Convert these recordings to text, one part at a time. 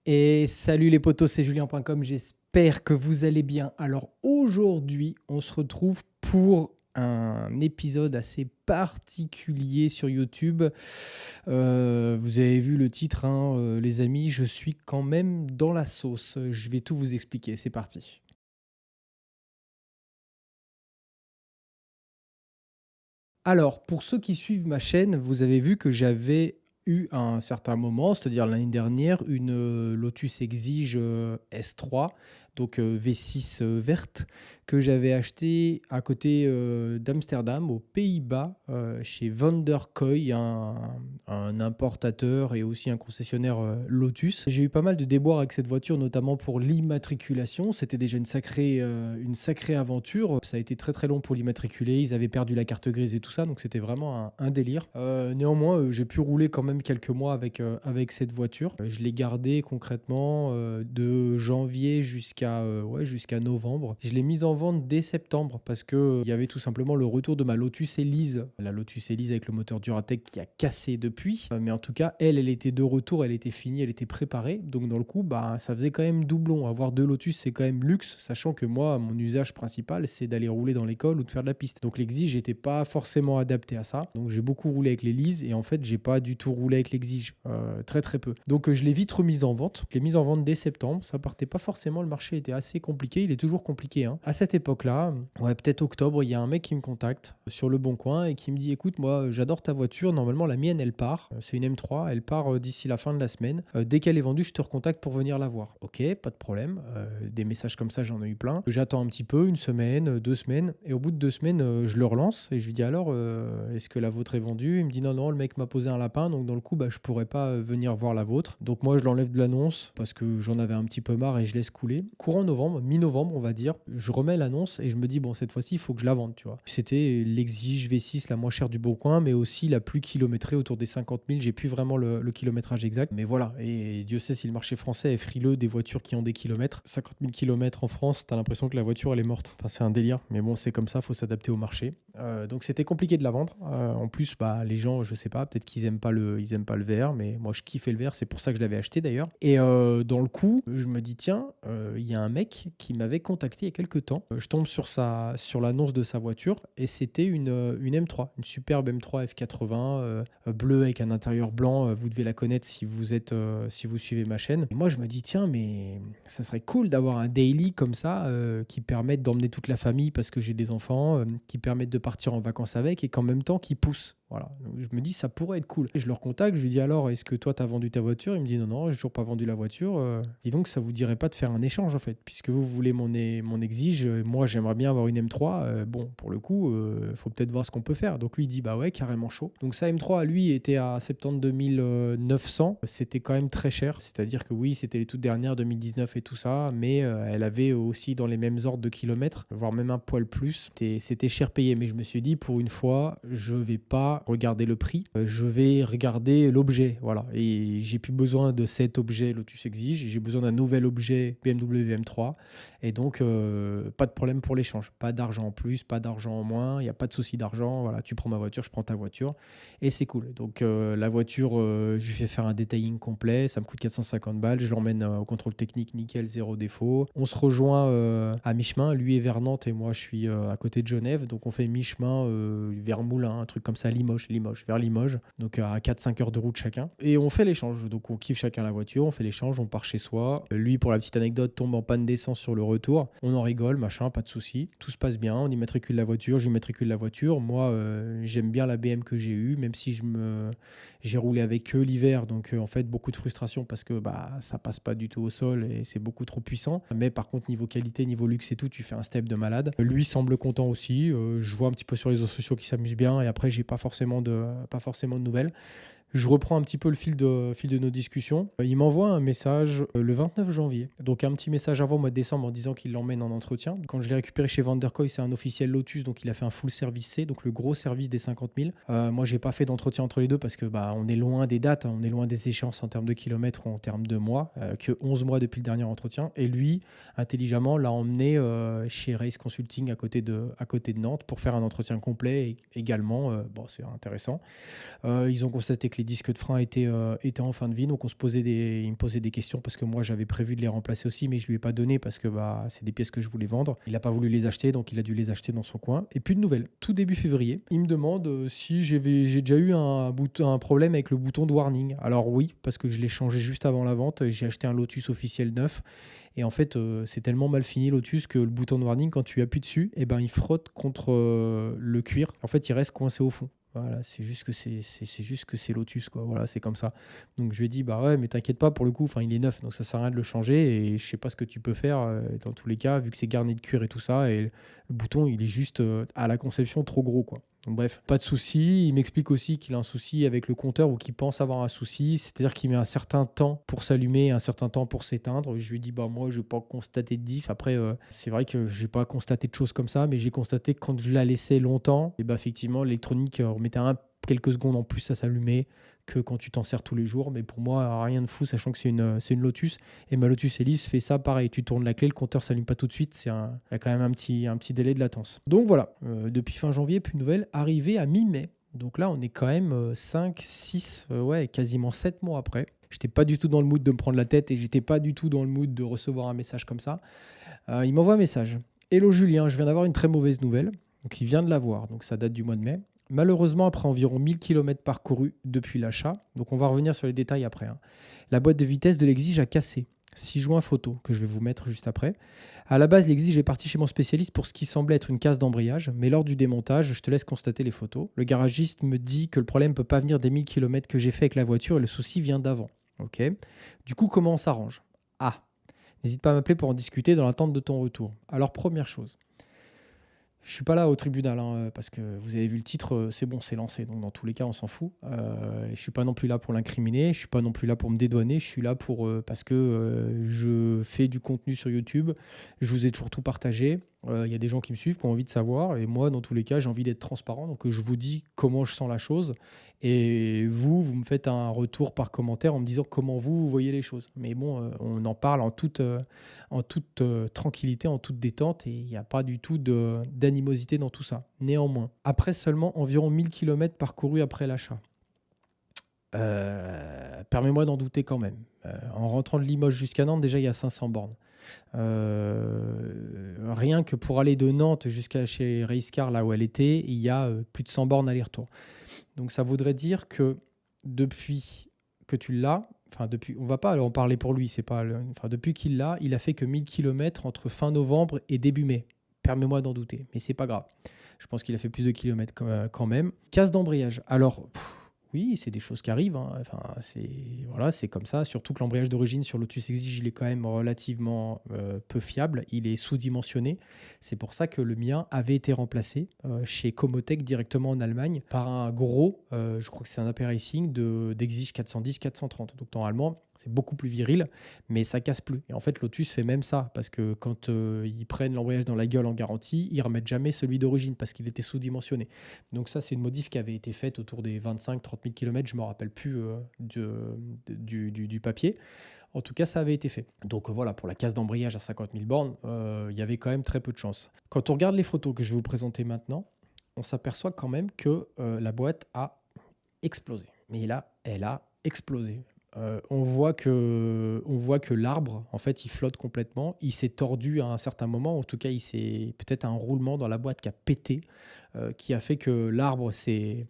Et salut les potos, c'est Julien.com, j'espère que vous allez bien. Alors aujourd'hui, on se retrouve pour un épisode assez particulier sur YouTube. Vous avez vu le titre, hein, les amis, je suis quand même dans la sauce. Je vais tout vous expliquer, c'est parti. Alors, pour ceux qui suivent ma chaîne, vous avez vu que j'avais eu à un certain moment, c'est-à-dire l'année dernière, une Lotus Exige S3, donc V6 verte, que j'avais achetée à côté d'Amsterdam, aux Pays-Bas, chez Van der Kooi, un importateur et aussi un concessionnaire Lotus. J'ai eu pas mal de déboires avec cette voiture, notamment pour l'immatriculation. C'était déjà une sacrée aventure. Ça a été très très long pour l'immatriculer. Ils avaient perdu la carte grise et tout ça, donc c'était vraiment un délire. Néanmoins, j'ai pu rouler quand même quelques mois avec cette voiture. Je l'ai gardée concrètement de janvier jusqu'à novembre. Je l'ai mise en vente dès septembre parce que il y avait tout simplement le retour de ma Lotus Elise. La Lotus Elise avec le moteur Duratec qui a cassé depuis. Mais en tout cas, elle était de retour, elle était finie, elle était préparée. Donc dans le coup, bah, ça faisait quand même doublon. Avoir deux Lotus, c'est quand même luxe, sachant que moi, mon usage principal, c'est d'aller rouler dans l'école ou de faire de la piste. Donc l'Exige n'était pas forcément adapté à ça. Donc j'ai beaucoup roulé avec l'Elise et en fait, j'ai pas du tout roulé avec l'Exige. Très très peu. Donc je l'ai vite remise en vente. Je l'ai mise en vente dès septembre. Ça partait pas forcément, le marché était assez compliqué. Il est toujours compliqué, hein. À cette époque-là, ouais, peut-être octobre, il y a un mec qui me contacte sur Le Bon Coin et qui me dit écoute, moi j'adore ta voiture. Normalement, la mienne elle part. C'est une M3. Elle part d'ici la fin de la semaine. Dès qu'elle est vendue, je te recontacte pour venir la voir. Ok, pas de problème. Des messages comme ça, j'en ai eu plein. J'attends un petit peu, une semaine, 2 semaines. Et au bout de 2 semaines, je le relance et je lui dis alors, est-ce que la vôtre est vendue? Il me dit non, non, le mec m'a posé un lapin. Donc dans le coup, bah, je pourrais pas venir voir la vôtre. Donc moi, je l'enlève de l'annonce parce que j'en avais un petit peu marre et je laisse couler. Courant novembre, mi-novembre, on va dire, je remets l'annonce et je me dis bon, cette fois-ci, il faut que je la vende, tu vois. C'était l'Exige V6 la moins chère du Bon Coin, mais aussi la plus kilométrée, autour des 50 000. J'ai plus vraiment le kilométrage exact, mais voilà. Et Dieu sait si le marché français est frileux des voitures qui ont des kilomètres. 50 000 kilomètres en France, t'as l'impression que la voiture elle est morte. Enfin, c'est un délire, mais bon, c'est comme ça, faut s'adapter au marché. Donc c'était compliqué de la vendre. En plus, bah, les gens, je sais pas, peut-être qu'ils ils aiment pas le verre, mais moi je kiffais le verre, c'est pour ça que je l'avais acheté d'ailleurs. Et dans le coup, je me dis tiens, il y a un mec qui m'avait contacté il y a quelques temps. Je tombe sur l'annonce de sa voiture et c'était une M3, une superbe M3 F80 bleue avec un intérieur blanc. Vous devez la connaître si vous suivez ma chaîne. Et moi je me dis tiens, mais ça serait cool d'avoir un daily comme ça qui permette d'emmener toute la famille parce que j'ai des enfants, qui permettent de partir en vacances avec et qu'en même temps qui pousse. Voilà. Donc, je me dis ça pourrait être cool. Et je le recontacte, je lui dis alors est-ce que toi t'as vendu ta voiture? Il me dit non, non, j'ai toujours pas vendu la voiture. Dis donc ça vous dirait pas de faire un échange en fait, puisque vous voulez mon Exige, moi j'aimerais bien avoir une M3. Bon, pour le coup, faut peut-être voir ce qu'on peut faire. Donc lui il dit bah ouais, carrément chaud. Donc sa M3 à lui était à 72 900. C'était quand même très cher. C'est-à-dire que oui, c'était les toutes dernières 2019 et tout ça, mais elle avait aussi dans les mêmes ordres de kilomètres, voire même un poil plus. C'était cher payé, mais je me suis dit pour une fois, je vais pas regarder le prix, je vais regarder l'objet, voilà. Et j'ai plus besoin de cet objet Lotus Exige, j'ai besoin d'un nouvel objet BMW M3, et donc pas de problème pour l'échange, pas d'argent en plus, pas d'argent en moins, il n'y a pas de souci d'argent, voilà, tu prends ma voiture, je prends ta voiture, et c'est cool. Donc la voiture, je lui fais faire un detailing complet, ça me coûte 450 balles, je l'emmène au contrôle technique, nickel, zéro défaut. On se rejoint à mi-chemin, lui est vers Nantes et moi je suis à côté de Genève, donc on fait mi-chemin vers Moulins, un truc comme ça, vers Limoges, donc à 4-5 heures de route chacun. Et on fait l'échange, donc on kiffe chacun la voiture, on fait l'échange, on part chez soi. Lui, pour la petite anecdote, tombe en panne d'essence sur le retour, on en rigole, machin, pas de souci, tout se passe bien, on immatricule la voiture, j'immatricule la voiture. Moi, j'aime bien la BM que j'ai eue, même si j'ai roulé avec eux l'hiver, donc en fait beaucoup de frustration parce que bah ça passe pas du tout au sol et c'est beaucoup trop puissant. Mais par contre niveau qualité, niveau luxe et tout, tu fais un step de malade. Lui semble content aussi. Je vois un petit peu sur les réseaux sociaux qu'il s'amuse bien et après j'ai pas forcément de nouvelles. Je reprends un petit peu le fil de nos discussions. Il m'envoie un message le 29 janvier. Donc un petit message avant le mois de décembre en disant qu'il l'emmène en entretien. Quand je l'ai récupéré chez Van der Kooi, c'est un officiel Lotus, donc il a fait un full service C, donc le gros service des 50 000. Moi, j'ai pas fait d'entretien entre les deux parce que bah, on est loin des dates, hein, on est loin des échéances en termes de kilomètres ou en termes de mois, que 11 mois depuis le dernier entretien. Et lui, intelligemment, l'a emmené chez Race Consulting à côté de Nantes pour faire un entretien complet également. Bon, c'est intéressant. Ils ont constaté que les les disques de frein étaient en fin de vie. Donc il me posait des questions parce que moi j'avais prévu de les remplacer aussi, mais je lui ai pas donné parce que c'est des pièces que je voulais vendre. Il n'a pas voulu les acheter, donc il a dû les acheter dans son coin. Et plus de nouvelles. Tout début février, il me demande si j'ai déjà eu un problème avec le bouton de warning. Alors oui, parce que je l'ai changé juste avant la vente. J'ai acheté un Lotus officiel neuf. Et en fait, c'est tellement mal fini Lotus que le bouton de warning, quand tu appuies dessus, eh ben, il frotte contre le cuir. En fait, il reste coincé au fond. Voilà, c'est juste que c'est juste que c'est Lotus, quoi. Voilà, c'est comme ça. Donc je lui ai dit, bah ouais, mais t'inquiète pas pour le coup. Enfin, il est neuf, donc ça sert à rien de le changer. Et je sais pas ce que tu peux faire dans tous les cas, vu que c'est garni de cuir et tout ça. Et le bouton, il est juste à la conception trop gros, quoi. Donc, bref, pas de souci. Il m'explique aussi qu'il a un souci avec le compteur ou qu'il pense avoir un souci. C'est-à-dire qu'il met un certain temps pour s'allumer, un certain temps pour s'éteindre. Je lui dis, bah moi, je n'ai pas constaté de diff. Après, c'est vrai que je n'ai pas constaté de choses comme ça, mais j'ai constaté que quand je la laissais longtemps, et bah, effectivement, l'électronique remettait quelques secondes en plus à s'allumer que quand tu t'en sers tous les jours. Mais pour moi, rien de fou, sachant que c'est une Lotus. Et ma Lotus Elise fait ça pareil. Tu tournes la clé, le compteur ne s'allume pas tout de suite. Il y a quand même un petit délai de latence. Donc voilà, depuis fin janvier, plus de nouvelles. Arrivé à mi-mai. Donc là, on est quand même 5, 6, ouais, quasiment 7 mois après. J'étais pas du tout dans le mood de me prendre la tête et j'étais pas du tout dans le mood de recevoir un message comme ça. Il m'envoie un message. Hello Julien, je viens d'avoir une très mauvaise nouvelle. Donc il vient de l'avoir, donc ça date du mois de mai. Malheureusement, après environ 1000 km parcourus depuis l'achat, donc on va revenir sur les détails après, hein, la boîte de vitesse de l'Exige a cassé. 6 juin photo, que je vais vous mettre juste après. À la base, l'Exige est parti chez mon spécialiste pour ce qui semblait être une casse d'embrayage, mais lors du démontage, je te laisse constater les photos. Le garagiste me dit que le problème ne peut pas venir des 1000 km que j'ai fait avec la voiture et le souci vient d'avant. Ok. Du coup, comment on s'arrange? N'hésite pas à m'appeler pour en discuter dans l'attente de ton retour. Alors, première chose. Je suis pas là au tribunal, hein, parce que vous avez vu le titre, c'est bon, c'est lancé. Donc dans tous les cas, on s'en fout. Je suis pas non plus là pour l'incriminer. Je suis pas non plus là pour me dédouaner. Je suis là parce que je fais du contenu sur YouTube. Je vous ai toujours tout partagé. Il y a des gens qui me suivent, qui ont envie de savoir. Et moi, dans tous les cas, j'ai envie d'être transparent. Donc je vous dis comment je sens la chose. Et vous me faites un retour par commentaire en me disant comment vous voyez les choses. Mais bon, on en parle en toute tranquillité, en toute détente, et il n'y a pas du tout d'animosité dans tout ça. Néanmoins, après seulement environ 1000 km parcourus après l'achat, permets-moi d'en douter quand même. En rentrant de Limoges jusqu'à Nantes, déjà il y a 500 bornes. Rien que pour aller de Nantes jusqu'à chez Racecar, là où elle était, il y a plus de 100 bornes aller-retour. Donc ça voudrait dire que depuis que tu l'as, on va pas en parler pour lui, depuis qu'il l'a, il a fait que 1000 km entre fin novembre et début mai. Permets-moi d'en douter, mais c'est pas grave. Je pense qu'il a fait plus de kilomètres quand même. Casse d'embrayage. Alors, oui, c'est des choses qui arrivent, hein. C'est comme ça. Surtout que l'embrayage d'origine sur Lotus Exige, il est quand même relativement peu fiable. Il est sous-dimensionné. C'est pour ça que le mien avait été remplacé chez Comotech directement en Allemagne par un gros, je crois que c'est un AP Racing d'Exige 410-430. Donc normalement, c'est beaucoup plus viril, mais ça casse plus. Et en fait, Lotus fait même ça, parce que quand ils prennent l'embrayage dans la gueule en garantie, ils remettent jamais celui d'origine parce qu'il était sous-dimensionné. Donc ça, c'est une modif qui avait été faite autour des 25-30 000 km, je ne me rappelle plus du papier. En tout cas, ça avait été fait. Donc voilà, pour la casse d'embrayage à 50 000 bornes, il y avait quand même très peu de chance. Quand on regarde les photos que je vais vous présenter maintenant, on s'aperçoit quand même que la boîte a explosé. Mais là, elle a explosé. On voit que l'arbre, en fait, il flotte complètement. Il s'est tordu à un certain moment. En tout cas, il s'est peut-être un roulement dans la boîte qui a pété, qui a fait que l'arbre s'est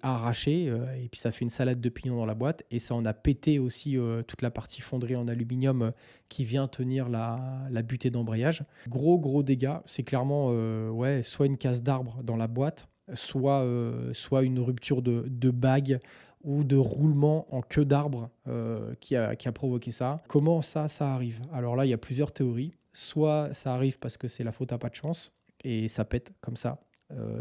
arraché, et puis ça fait une salade de pignons dans la boîte. Et ça en a pété aussi toute la partie fonderie en aluminium qui vient tenir la butée d'embrayage. Gros dégâts. C'est clairement soit une casse d'arbre dans la boîte, soit une rupture de bague ou de roulement en queue d'arbre qui a provoqué ça. Comment ça arrive? Alors là, il y a plusieurs théories. Soit ça arrive parce que c'est la faute à pas de chance et ça pète comme ça.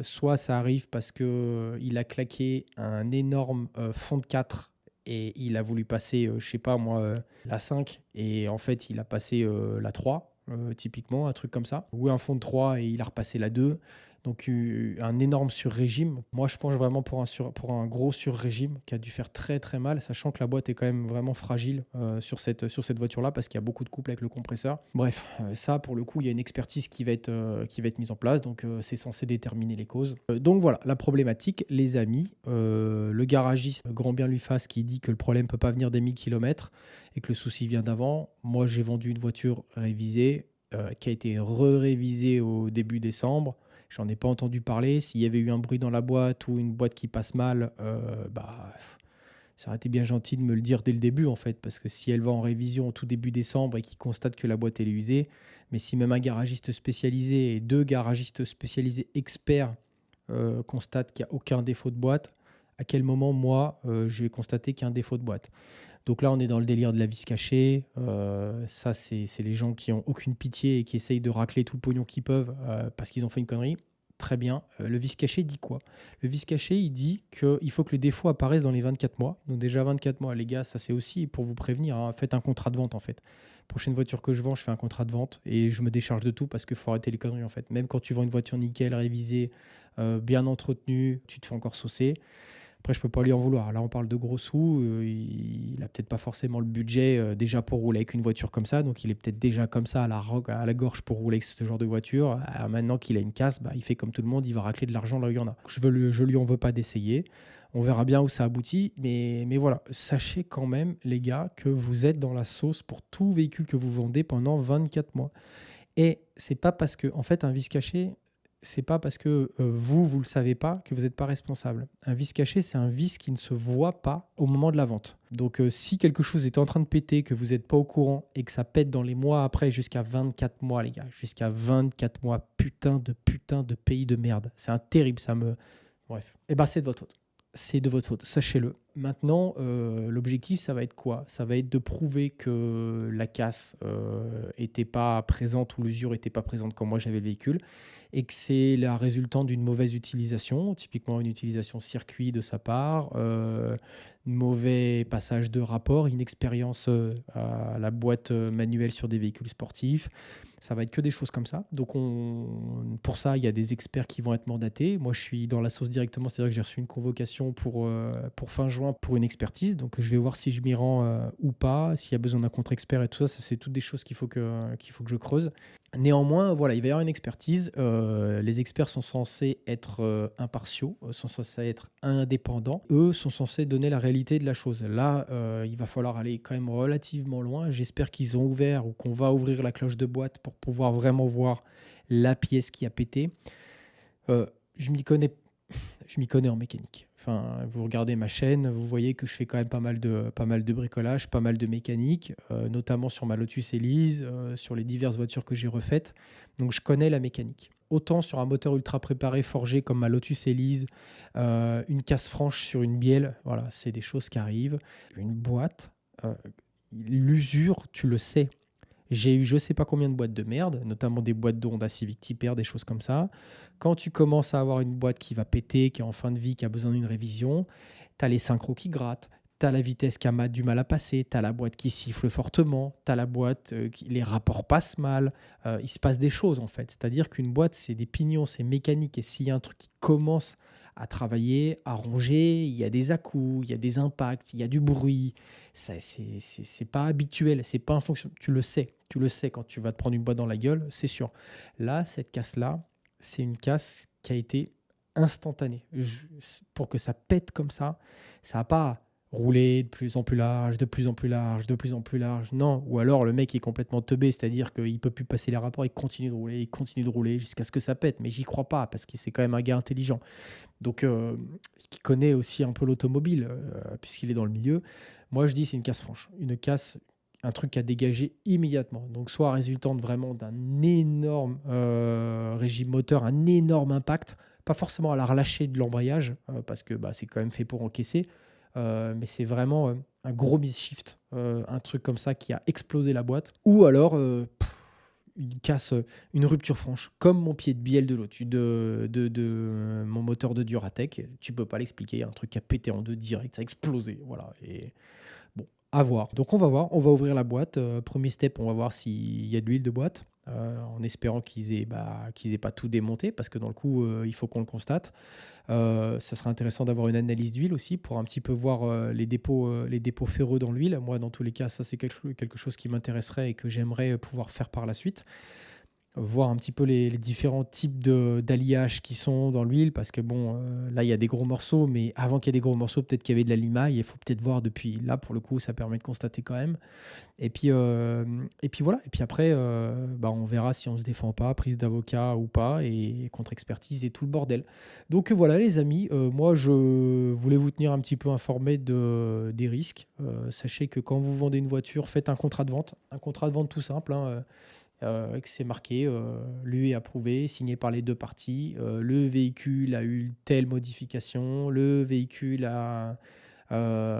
Soit ça arrive parce qu'il a claqué un énorme fond de 4 et il a voulu passer, je sais pas moi, la 5 et en fait il a passé la 3, typiquement, un truc comme ça. Ou un fond de 3 et il a repassé la 2. Donc un énorme sur-régime. Moi, je penche vraiment pour un gros sur-régime qui a dû faire très très mal, sachant que la boîte est quand même vraiment fragile sur cette voiture-là parce qu'il y a beaucoup de couple avec le compresseur. Bref, ça pour le coup, il y a une expertise qui va être mise en place, donc c'est censé déterminer les causes. Donc voilà, la problématique, les amis, le garagiste, grand bien lui fasse, qui dit que le problème peut pas venir des 1000 km et que le souci vient d'avant. Moi, j'ai vendu une voiture révisée qui a été révisée au début décembre. J'en ai pas entendu parler. S'il y avait eu un bruit dans la boîte ou une boîte qui passe mal, ça aurait été bien gentil de me le dire dès le début, en fait. Parce que si elle va en révision au tout début décembre et qu'il constate que la boîte elle est usée, mais si même un garagiste spécialisé et deux garagistes spécialisés experts constatent qu'il n'y a aucun défaut de boîte, à quel moment, moi, je vais constater qu'il y a un défaut de boîte? Donc là, on est dans le délire de la vis cachée. Ça, c'est les gens qui ont aucune pitié et qui essayent de racler tout le pognon qu'ils peuvent parce qu'ils ont fait une connerie. Très bien. Le vis caché dit quoi? Le vis caché, il dit qu'il faut que le défaut apparaisse dans les 24 mois. Donc déjà 24 mois, les gars, ça c'est aussi pour vous prévenir, hein. Faites un contrat de vente en fait. Prochaine voiture que je vends, je fais un contrat de vente et je me décharge de tout parce qu'il faut arrêter les conneries en fait. Même quand tu vends une voiture nickel, révisée, bien entretenue, tu te fais encore saucer. Après, je peux pas lui en vouloir. Là, on parle de gros sous. Il a peut-être pas forcément le budget déjà pour rouler avec une voiture comme ça. Donc, il est peut-être déjà comme ça à la gorge pour rouler avec ce genre de voiture. Maintenant qu'il a une casse, il fait comme tout le monde. Il va racler de l'argent là où il y en a. Je lui en veux pas d'essayer. On verra bien où ça aboutit. Mais voilà, sachez quand même, les gars, que vous êtes dans la sauce pour tout véhicule que vous vendez pendant 24 mois. Et c'est pas parce que, en fait, un vice caché, c'est pas parce que vous le savez pas que vous n'êtes pas responsable. Un vice caché, c'est un vice qui ne se voit pas au moment de la vente. Donc, si quelque chose est en train de péter, que vous n'êtes pas au courant et que ça pète dans les mois après, jusqu'à 24 mois, les gars, jusqu'à 24 mois, putain de pays de merde. C'est un terrible, ça me. Bref. Et c'est de votre faute. C'est de votre faute, sachez-le. Maintenant, l'objectif, ça va être quoi? Ça va être de prouver que la casse était pas présente ou l'usure était pas présente quand moi j'avais le véhicule et que c'est la résultante d'une mauvaise utilisation, typiquement une utilisation circuit de sa part, mauvais passage de rapport, inexpérience à la boîte manuelle sur des véhicules sportifs. Ça va être que des choses comme ça. Donc, pour ça, il y a des experts qui vont être mandatés. Moi, je suis dans la sauce directement, c'est-à-dire que j'ai reçu une convocation pour fin juin pour une expertise. Donc, je vais voir si je m'y rends ou pas, s'il y a besoin d'un contre-expert et tout ça. Ça, c'est toutes des choses qu'il faut que je creuse. Néanmoins, voilà, il va y avoir une expertise. Les experts sont censés être impartiaux, sont censés être indépendants. Eux sont censés donner la réalité de la chose. Là, il va falloir aller quand même relativement loin. J'espère qu'ils ont ouvert ou qu'on va ouvrir la cloche de boîte pour pouvoir vraiment voir la pièce qui a pété. Euh, je m'y connais je m'y connais en mécanique. Enfin, vous regardez ma chaîne, vous voyez que je fais quand même pas mal de bricolage, pas mal de mécanique, notamment sur ma Lotus Elise, sur les diverses voitures que j'ai refaites. Donc, je connais la mécanique. Autant sur un moteur ultra préparé, forgé comme ma Lotus Elise, une casse franche sur une bielle, voilà, c'est des choses qui arrivent. Une boîte, l'usure, tu le sais. J'ai eu je sais pas combien de boîtes de merde, notamment des boîtes de Honda Civic Type R, des choses comme ça. Quand tu commences à avoir une boîte qui va péter, qui est en fin de vie, qui a besoin d'une révision, tu as les synchros qui grattent, tu as la vitesse qui a du mal à passer, tu as la boîte qui siffle fortement, tu as la boîte, les rapports passent mal, il se passe des choses en fait. C'est-à-dire qu'une boîte, c'est des pignons, c'est mécanique, et s'il y a un truc qui commence à travailler, à ronger, il y a des à-coups, il y a des impacts, il y a du bruit. C'est pas habituel, c'est pas un fonction. Tu le sais quand tu vas te prendre une boîte dans la gueule, c'est sûr. Là, cette casse-là, c'est une casse qui a été instantanée. Pour que ça pète comme ça n'a pas roulé de plus en plus large, de plus en plus large, de plus en plus large. Non, ou alors le mec est complètement teubé, c'est-à-dire qu'il peut plus passer les rapports, il continue de rouler jusqu'à ce que ça pète. Mais j'y crois pas parce que c'est quand même un gars intelligent. Donc, qui connaît aussi un peu l'automobile, puisqu'il est dans le milieu. Moi, je dis c'est une casse franche. Une casse, un truc à dégager immédiatement. Donc, soit résultante vraiment d'un énorme régime moteur, un énorme impact, pas forcément à la relâcher de l'embrayage, parce que c'est quand même fait pour encaisser, mais c'est vraiment un gros miss-shift, un truc comme ça qui a explosé la boîte. Ou alors, une casse, une rupture franche, comme mon pied de bielle de l'autre, de mon moteur de Duratec. Tu peux pas l'expliquer, un truc qui a pété en deux direct, ça a explosé, voilà. Et bon, à voir. Donc on va voir, on va ouvrir la boîte. Premier step, on va voir s'il y a de l'huile de boîte. en espérant qu'ils aient pas tout démonté parce que dans le coup, il faut qu'on le constate. Ça serait intéressant d'avoir une analyse d'huile aussi pour un petit peu voir, les dépôts ferreux dans l'huile. Moi, dans tous les cas, ça, c'est quelque chose qui m'intéresserait et que j'aimerais pouvoir faire par la suite. Voir un petit peu les différents types d'alliages qui sont dans l'huile parce que bon, là, il y a des gros morceaux, mais avant qu'il y ait des gros morceaux, peut-être qu'il y avait de la limaille. Il faut peut-être voir depuis là, pour le coup, ça permet de constater quand même. Et puis voilà. Et puis après, bah, on verra si on se défend pas, prise d'avocat ou pas, et contre-expertise et tout le bordel. Donc voilà, les amis, moi, je voulais vous tenir un petit peu informé des risques. Sachez que quand vous vendez une voiture, faites un contrat de vente. Un contrat de vente tout simple, hein, que c'est marqué, lui est approuvé, signé par les deux parties. Le véhicule a eu telle modification, le véhicule a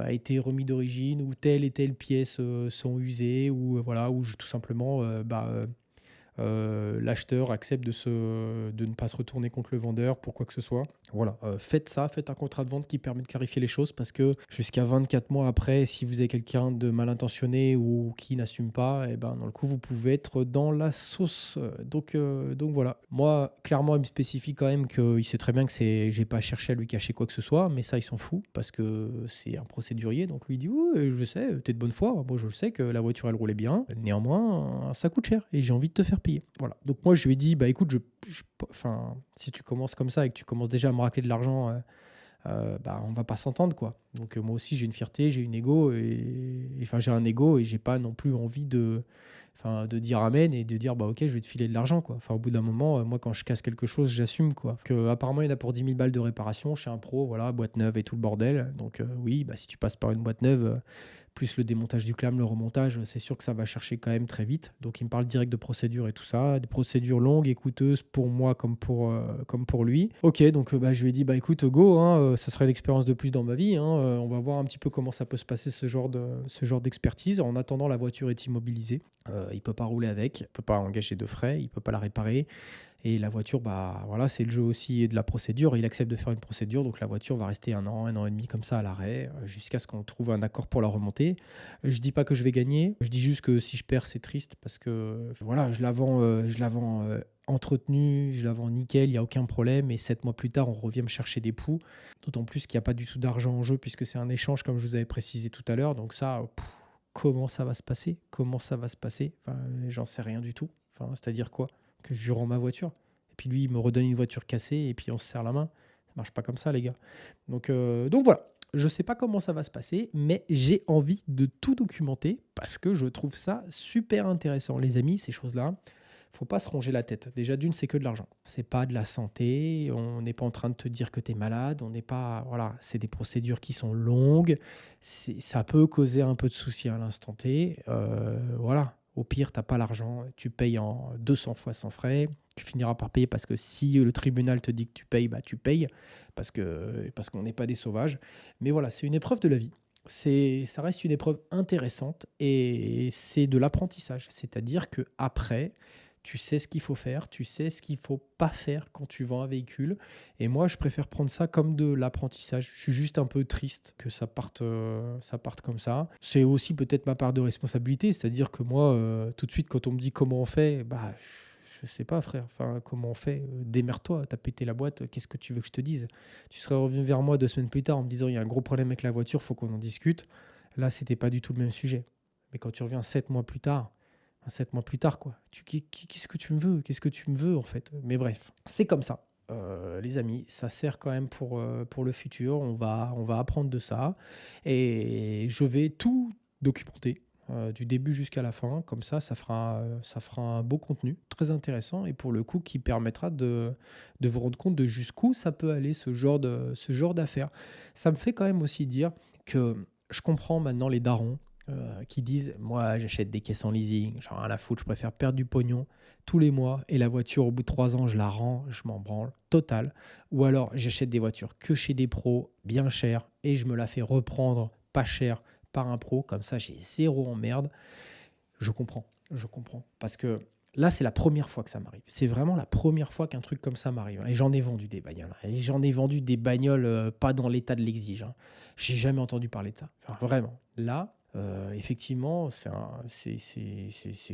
été remis d'origine, ou telle et telle pièce sont usées, ou voilà, ou tout simplement, l'acheteur accepte de ne pas se retourner contre le vendeur pour quoi que ce soit. Voilà, faites ça, faites un contrat de vente qui permet de clarifier les choses parce que jusqu'à 24 mois après, si vous avez quelqu'un de mal intentionné ou qui n'assume pas, et ben, dans le coup, vous pouvez être dans la sauce. Donc voilà. Moi, clairement, il me spécifie quand même qu'il sait très bien que j'ai pas cherché à lui cacher quoi que ce soit, mais ça, il s'en fout parce que c'est un procédurier. Donc lui, il dit oui, je sais, t'es de bonne foi. Moi, je sais que la voiture, elle roulait bien. Néanmoins, ça coûte cher et j'ai envie de te faire payer. Voilà. Donc moi, je lui ai dit, bah écoute, enfin, si tu commences comme ça et que tu commences déjà à me racler de l'argent, bah, on va pas s'entendre, quoi. Donc moi aussi, j'ai une fierté, j'ai une ego, enfin, j'ai un ego et j'ai pas non plus envie de dire amen et de dire bah ok, je vais te filer de l'argent, quoi. Enfin, au bout d'un moment, moi, quand je casse quelque chose, j'assume, quoi. Que apparemment, il y en a pour 10 000 balles de réparation chez un pro, voilà, boîte neuve et tout le bordel. Donc oui, bah si tu passes par une boîte neuve, plus le démontage du clam, le remontage, c'est sûr que ça va chercher quand même très vite. Donc il me parle direct de procédures et tout ça, des procédures longues et coûteuses pour moi comme pour lui. Ok, donc bah, je lui ai dit bah écoute, go, hein, ça serait une expérience de plus dans ma vie, hein, on va voir un petit peu comment ça peut se passer ce genre d'expertise. En attendant, la voiture est immobilisée, il peut pas rouler avec, il peut pas engager de frais, il peut pas la réparer. Et la voiture, bah voilà, c'est le jeu aussi de la procédure. Il accepte de faire une procédure, donc la voiture va rester un an et demi comme ça à l'arrêt, jusqu'à ce qu'on trouve un accord pour la remonter. Je dis pas que je vais gagner, je dis juste que si je perds, c'est triste parce que voilà, je la vends entretenue, je la vends nickel, il n'y a aucun problème. Et 7 mois plus tard, on revient me chercher des poux. D'autant plus qu'il n'y a pas du tout d'argent en jeu puisque c'est un échange, comme je vous avais précisé tout à l'heure. Donc ça, comment ça va se passer? Comment ça va se passer? Enfin, j'en sais rien du tout. Enfin, c'est-à-dire quoi? Que je lui rends ma voiture. Et puis lui, il me redonne une voiture cassée et puis on se serre la main. Ça marche pas comme ça, les gars. Donc voilà. Je sais pas comment ça va se passer, mais j'ai envie de tout documenter parce que je trouve ça super intéressant. Les amis, ces choses-là, faut pas se ronger la tête. Déjà, d'une, c'est que de l'argent. C'est pas de la santé. On n'est pas en train de te dire que tu es malade. On n'est pas. Voilà, c'est des procédures qui sont longues. Ça peut causer un peu de soucis à l'instant T. Voilà. Au pire, t'as pas l'argent. Tu payes en 200 fois sans frais. Tu finiras par payer parce que si le tribunal te dit que tu payes, bah tu payes parce qu'on n'est pas des sauvages. Mais voilà, c'est une épreuve de la vie. Ça reste une épreuve intéressante et c'est de l'apprentissage. C'est-à-dire que après, tu sais ce qu'il faut faire, tu sais ce qu'il faut pas faire quand tu vends un véhicule. Et moi, je préfère prendre ça comme de l'apprentissage. Je suis juste un peu triste que ça parte comme ça. C'est aussi peut-être ma part de responsabilité, c'est-à-dire que moi, tout de suite, quand on me dit comment on fait, bah, je sais pas, frère. Enfin, comment on fait? Démerde-toi, t'as pété la boîte, qu'est-ce que tu veux que je te dise? Tu serais revenu vers moi 2 semaines plus tard en me disant il y a un gros problème avec la voiture, faut qu'on en discute. Là, c'était pas du tout le même sujet. Mais quand tu reviens 7 mois plus tard, 7 mois plus tard, quoi. Qu'est-ce que tu me veux? Qu'est-ce que tu me veux, en fait? Mais bref, c'est comme ça. Les amis, ça sert quand même pour le futur. On va apprendre de ça. Et je vais tout documenter, du début jusqu'à la fin. Comme ça fera un beau contenu, très intéressant. Et pour le coup, qui permettra de vous rendre compte de jusqu'où ça peut aller, ce genre d'affaires. Ça me fait quand même aussi dire que je comprends maintenant les darons qui disent moi j'achète des caisses en leasing, j'en ai rien à foutre, je préfère perdre du pognon tous les mois et la voiture au bout de 3 ans je la rends, je m'en branle total. Ou alors j'achète des voitures que chez des pros bien chères et je me la fais reprendre pas cher par un pro, comme ça j'ai zéro emmerde. Je comprends parce que là c'est la première fois que ça m'arrive. C'est vraiment la première fois qu'un truc comme ça m'arrive, hein. Et j'en ai vendu des bagnoles, hein. Et j'en ai vendu des bagnoles pas dans l'état de l'exige, hein. J'ai jamais entendu parler de ça. Enfin, vraiment. Là, Effectivement, c'est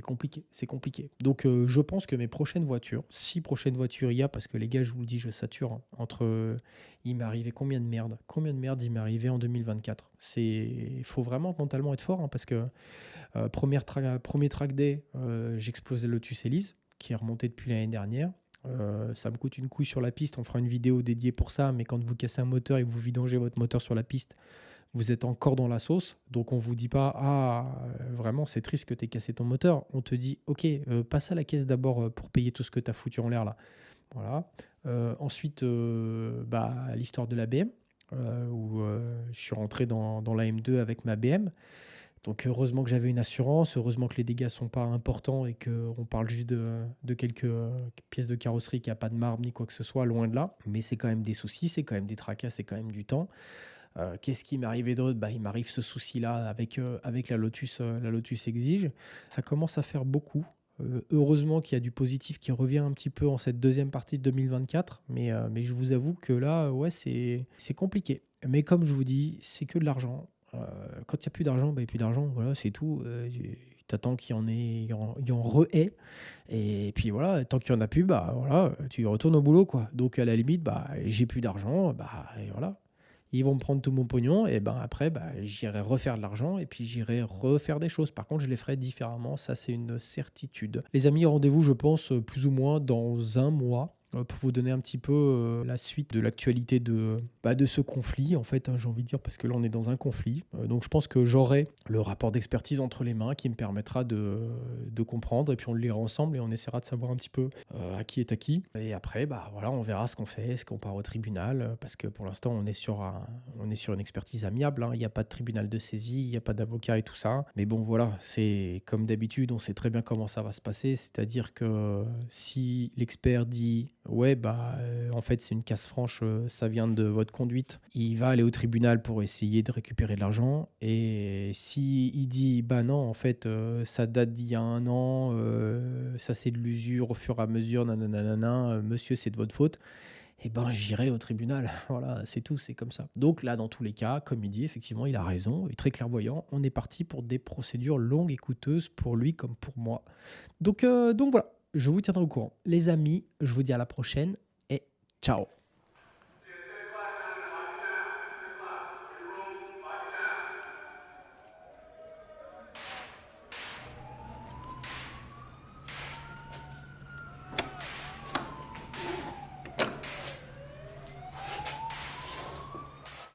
compliqué, c'est compliqué. Donc je pense que mes prochaines voitures, si prochaines voitures il y a, parce que les gars, je vous le dis, je sature, hein, il m'est arrivé combien de merde il m'est arrivé en 2024. Il faut vraiment mentalement être fort, hein, parce que premier track day, j'ai explosé le Lotus Elise, qui est remonté depuis l'année dernière. Ça me coûte une couille sur la piste. On fera une vidéo dédiée pour ça. Mais quand vous cassez un moteur et que vous vidangez votre moteur sur la piste, vous êtes encore dans la sauce. Donc on vous dit pas, ah, vraiment, c'est triste que tu aies cassé ton moteur. On te dit, ok, passe à la caisse d'abord pour payer tout ce que tu as foutu en l'air là. Voilà. Ensuite, bah, l'histoire de la BM, où je suis rentré dans la M2 avec ma BM. Donc heureusement que j'avais une assurance, heureusement que les dégâts sont pas importants et qu'on parle juste de quelques pièces de carrosserie, qui a pas de marbre ni quoi que ce soit, loin de là. Mais c'est quand même des soucis, c'est quand même des tracas, c'est quand même du temps. Qu'est-ce qui m'est arrivé d'autre? Bah, il m'arrive ce souci-là avec la Lotus Exige. Ça commence à faire beaucoup. Heureusement qu'il y a du positif qui revient un petit peu en cette deuxième partie de 2024, mais je vous avoue que là, ouais, c'est compliqué. Mais comme je vous dis, c'est que de l'argent. Quand il n'y a plus d'argent, bah, il n'y a plus d'argent, voilà, c'est tout. T'attends qu'il y en ait, il y en re-ait. Et puis voilà, tant qu'il n'y en a plus, bah voilà, tu retournes au boulot, quoi. Donc à la limite, bah j'ai plus d'argent, bah et voilà. Ils vont me prendre tout mon pognon, et ben après, bah, j'irai refaire de l'argent et puis j'irai refaire des choses. Par contre, je les ferai différemment, ça c'est une certitude. Les amis, rendez-vous, je pense, plus ou moins dans un mois, pour vous donner un petit peu la suite de l'actualité de ce conflit, en fait, hein, j'ai envie de dire, parce que là on est dans un conflit. Donc je pense que j'aurai le rapport d'expertise entre les mains qui me permettra de comprendre, et puis on le lira ensemble et on essaiera de savoir un petit peu à qui est à qui. Et après, bah voilà, on verra ce qu'on fait, est-ce qu'on part au tribunal, parce que pour l'instant on est sur une expertise amiable, hein. Il n'y a pas de tribunal de saisie, il n'y a pas d'avocat et tout ça. Mais bon voilà, c'est comme d'habitude, on sait très bien comment ça va se passer, c'est-à-dire que si l'expert dit ouais bah en fait c'est une casse franche, ça vient de votre conduite, il va aller au tribunal pour essayer de récupérer de l'argent. Et si il dit bah non en fait ça date d'il y a un an, ça c'est de l'usure au fur et à mesure, nanana, monsieur c'est de votre faute, et ben j'irai au tribunal. Voilà, c'est tout, c'est comme ça. Donc là, dans tous les cas, comme il dit, effectivement, il a raison, il est très clairvoyant. On est parti pour des procédures longues et coûteuses pour lui comme pour moi. Donc voilà, je vous tiendrai au courant. Les amis, je vous dis à la prochaine et ciao.